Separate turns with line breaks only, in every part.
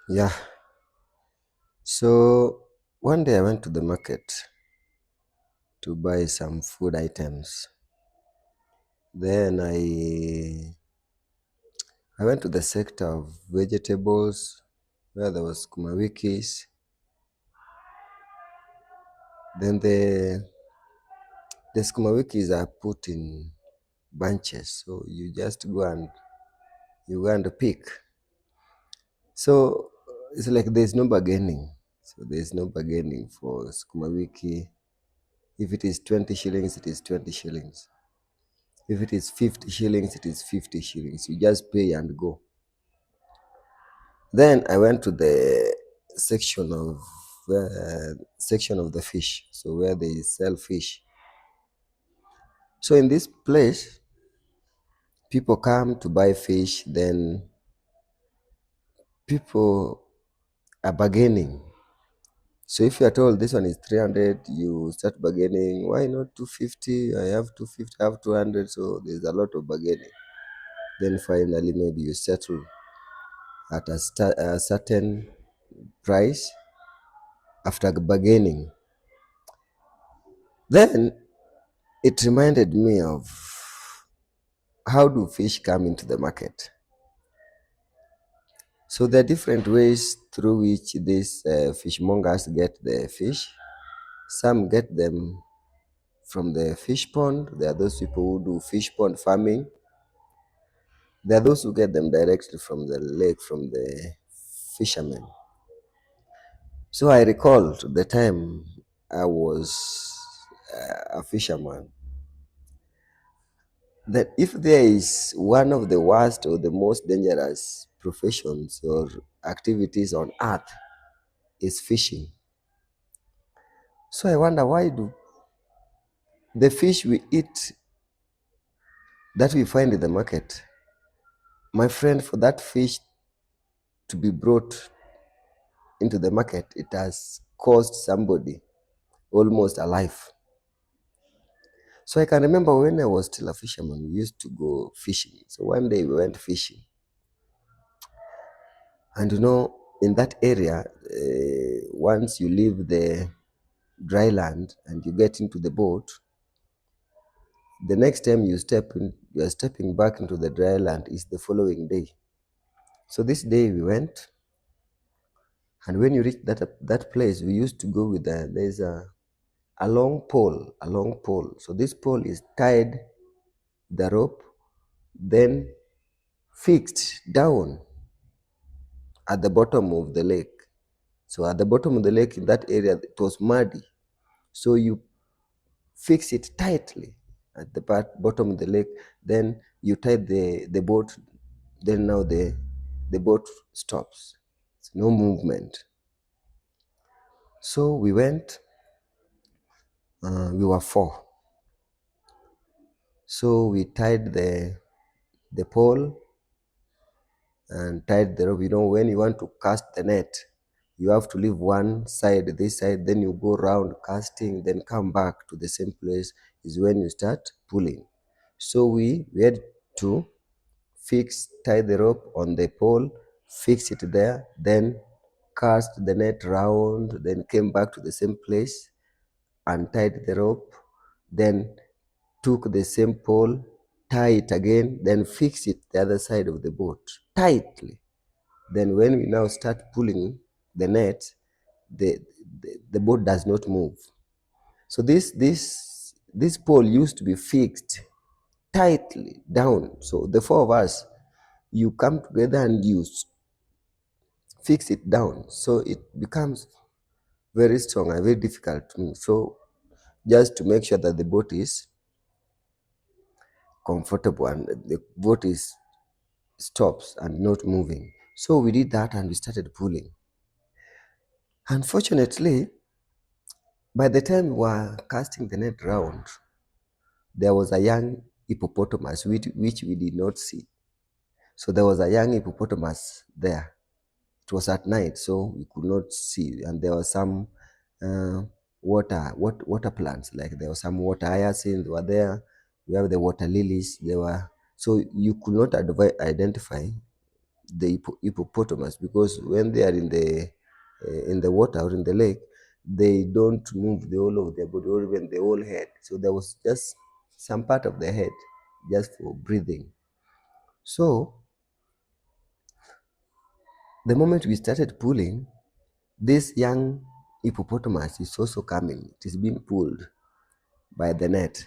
Yeah. So one day I went to the market to buy some food items. Then I went to the sector of vegetables where there was sukuma wikis. Then the sukuma wikis are put in bunches, so you go and pick. So it's like there's no bargaining. So there's no bargaining for sukuma wiki. If it is 20 shillings, it is 20 shillings. If it is 50 shillings, it is 50 shillings. You just pay and go. Then I went to the section of the fish, so where they sell fish. So in this place, people come to buy fish. Then people are bargaining. So if you are told this one is 300, you start bargaining. Why not 250? I have 250, I have 200. So there's a lot of bargaining. Then finally, maybe you settle at a certain price after bargaining. Then it reminded me of how do fish come into the market. So there are different ways through which these fishmongers get the fish. Some get them from the fish pond. There are those people who do fish pond farming. There are those who get them directly from the lake, from the fishermen. So I recall the time I was a fisherman, that if there is one of the worst or the most dangerous professions or activities on earth is fishing. So I wonder, why do the fish we eat that we find in the market, my friend, for that fish to be brought into the market, it has cost somebody almost a life. So I can remember when I was still a fisherman, we used to go fishing. So one day we went fishing. And in that area, once you leave the dry land and you get into the boat, the next time you are stepping back into the dry land is the following day. So this day we went, and when you reach that place, we used to go with there's a long pole, a long pole. So this pole is tied the rope, then fixed down at the bottom of the lake. So at the bottom of the lake, in that area, it was muddy. So you fix it tightly at the bottom of the lake. Then you tie the boat. Then now the boat stops. It's no movement. So we went. We were four. So we tied the pole and tied the rope. When you want to cast the net, you have to leave one side, this side, then you go round casting, then come back to the same place is when you start pulling. So we had to tie the rope on the pole, fix it there, then cast the net round, then came back to the same place, untied the rope, then took the same pole, tie it again, then fix it the other side of the boat tightly. Then when we now start pulling the net, the boat does not move. So this pole used to be fixed tightly down. So the four of us, you come together and you fix it down. So it becomes very strong and very difficult to move. So just to make sure that the boat is comfortable and the boat is stops and not moving. So we did that and we started pulling. Unfortunately, by the time we were casting the net round, there was a young hippopotamus which we did not see. So there was a young hippopotamus there. It was at night, so we could not see, and there was some water plants. Like there was some water hyacinth were there. We have the water lilies. There were, so you could not identify the hippopotamus, because when they are in the water or in the lake, they don't move the whole of their body or even the whole head. So there was just some part of the head just for breathing. So the moment we started pulling, this young hippopotamus is also coming. It is being pulled by the net.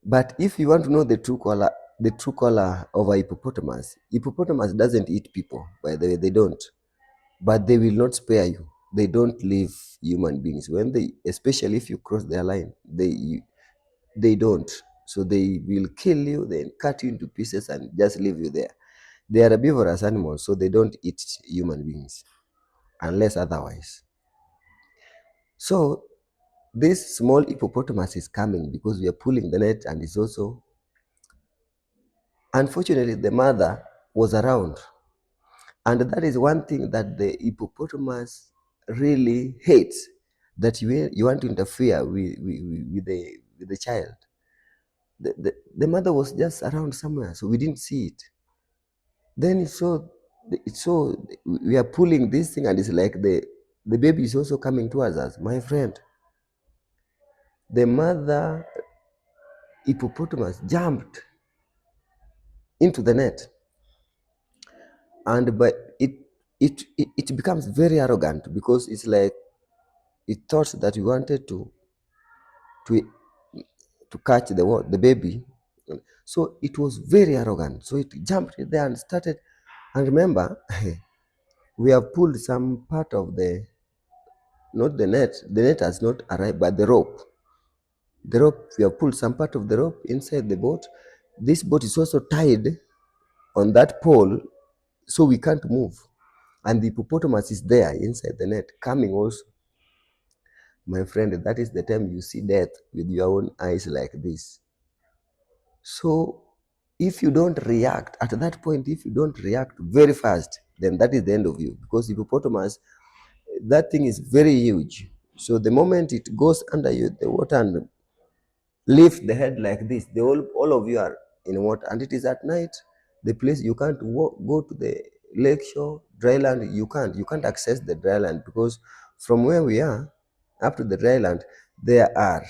But if you want to know the true color of a hippopotamus doesn't eat people, by the way, they don't. But they will not spare you. They don't leave human beings. When they, especially if you cross their line, they don't. So they will kill you, then cut you into pieces and just leave you there. They are herbivorous animals, so they don't eat human beings unless otherwise. So this small hippopotamus is coming because we are pulling the net, and it's also, unfortunately, the mother was around. And that is one thing that the hippopotamus really hates, that you want to interfere with the child. The mother was just around somewhere, so we didn't see it. Then so we are pulling this thing, and it's like the baby is also coming towards us. My friend, the mother hippopotamus jumped into the net, and but it becomes very arrogant, because it's like it thought that we wanted to catch the baby. So it was very arrogant. So it jumped there and started. And remember, we have pulled some part of not the net. The net has not arrived, but the rope. The rope, we have pulled some part of the rope inside the boat. This boat is also tied on that pole, so we can't move. And the hippopotamus is there inside the net, coming also. My friend, that is the time you see death with your own eyes like this. So if you don't react at that point, if you don't react very fast, then that is the end of you, because hippopotamus, that thing is very huge. So the moment it goes under you, the water, and lift the head like this, all of you are in water, and it is at night. The place you can't go to the lake shore, dry land. You can't access the dry land, because from where we are up to the dry land, there are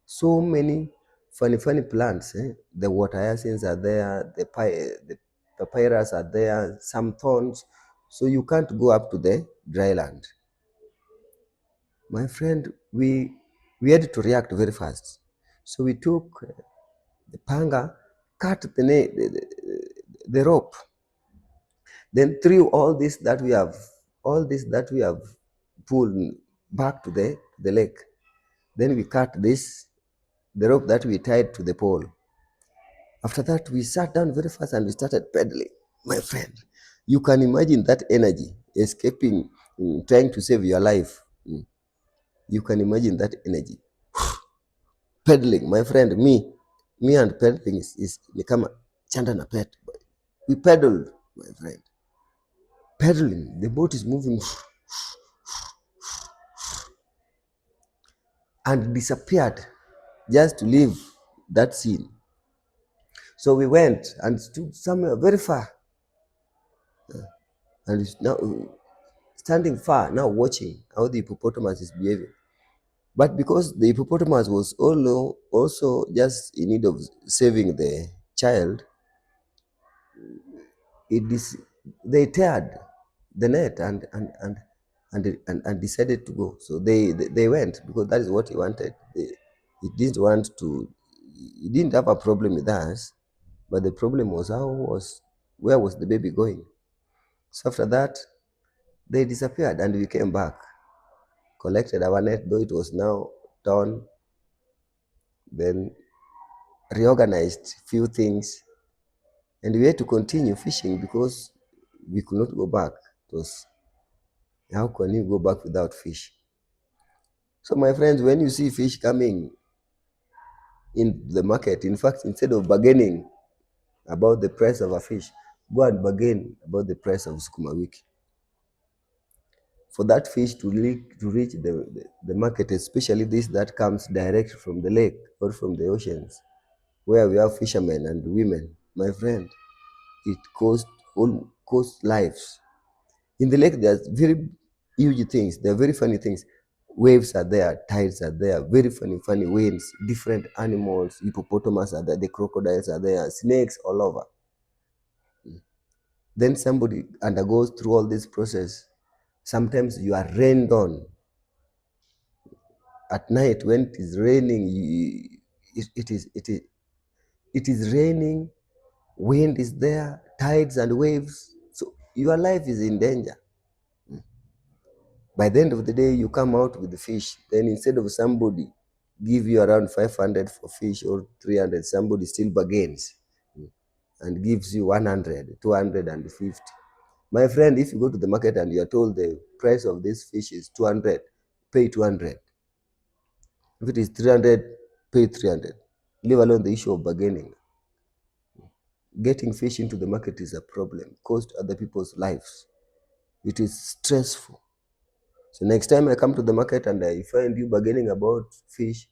so many funny plants. The water hyacinths are there, the papyrus are there, some thorns. So you can't go up to the dry land. My friend, we had to react very fast. So we took the panga, cut the rope, then threw all this that we have pulled back to the lake. Then we cut the rope that we tied to the pole. After that, we sat down very fast and we started pedaling. My friend, you can imagine that energy, escaping, trying to save your life. You can imagine that energy. Pedaling, my friend, me and pedaling is nikama chanda na pet. We pedaled, my friend. Pedaling, the boat is moving and disappeared just to leave that scene. So we went and stood somewhere very far, and it's now standing far, now watching how the hippopotamus is behaving. But because the hippopotamus was also just in need of saving the child, they teared the net and decided to go. So they went, because that is what he wanted. He didn't have a problem with us, but the problem was where was the baby going? So after that, they disappeared, and we came back, collected our net, though it was now torn, then reorganized few things, and we had to continue fishing because we could not go back. It was, how can you go back without fish? So my friends, when you see fish coming in the market, in fact, instead of bargaining about the price of a fish, go and bargain about the price of sukuma wiki. For that fish to reach the market, especially this that comes direct from the lake or from the oceans, where we have fishermen and women, my friend, it costs all cost lives. In the lake, there's very huge things. There are very funny things. Waves are there, tides are there, very funny winds, different animals, hippopotamus are there, the crocodiles are there, snakes all over. Then somebody undergoes through all this process. Sometimes you are rained on. At night when it is raining, it is raining, wind is there, tides and waves. So your life is in danger. By the end of the day, you come out with the fish. Then instead of somebody give you around 500 for fish or 300, somebody still bargains and gives you 100, 250. My friend, if you go to the market and you are told the price of this fish is 200, pay 200. If it is 300, pay 300. Leave alone the issue of bargaining. Getting fish into the market is a problem, cost other people's lives. It is stressful. So next time I come to the market and I find you bargaining about fish,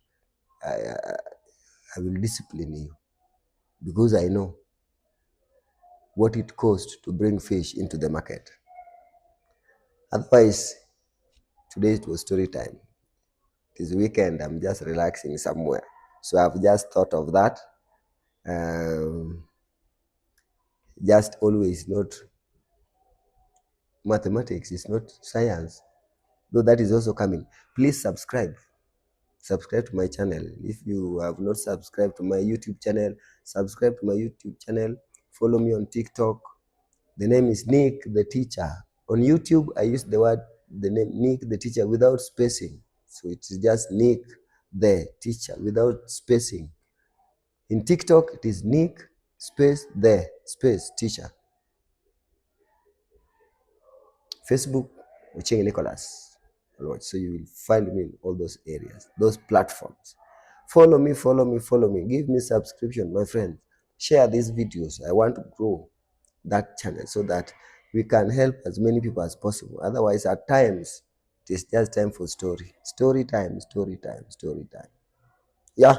I will discipline you, because I know what it costs to bring fish into the market. Otherwise, today it was story time. It is weekend, I'm just relaxing somewhere. So I've just thought of that. Just always not mathematics, is not science, though that is also coming. Please subscribe to my channel. If you have not subscribed to my YouTube channel, subscribe to my YouTube channel. Follow me on TikTok. The name is Nick the Teacher. On YouTube, I use the name Nick the Teacher without spacing. So it's just Nick the Teacher without spacing. In TikTok, it is Nick space the space teacher. Facebook, Ochieng Nicholas. So you will find me in all those areas, those platforms. Follow me. Give me subscription, my friend. Share these videos. I want to grow that channel so that we can help as many people as possible. Otherwise, at times, it is just time for story time. Yeah.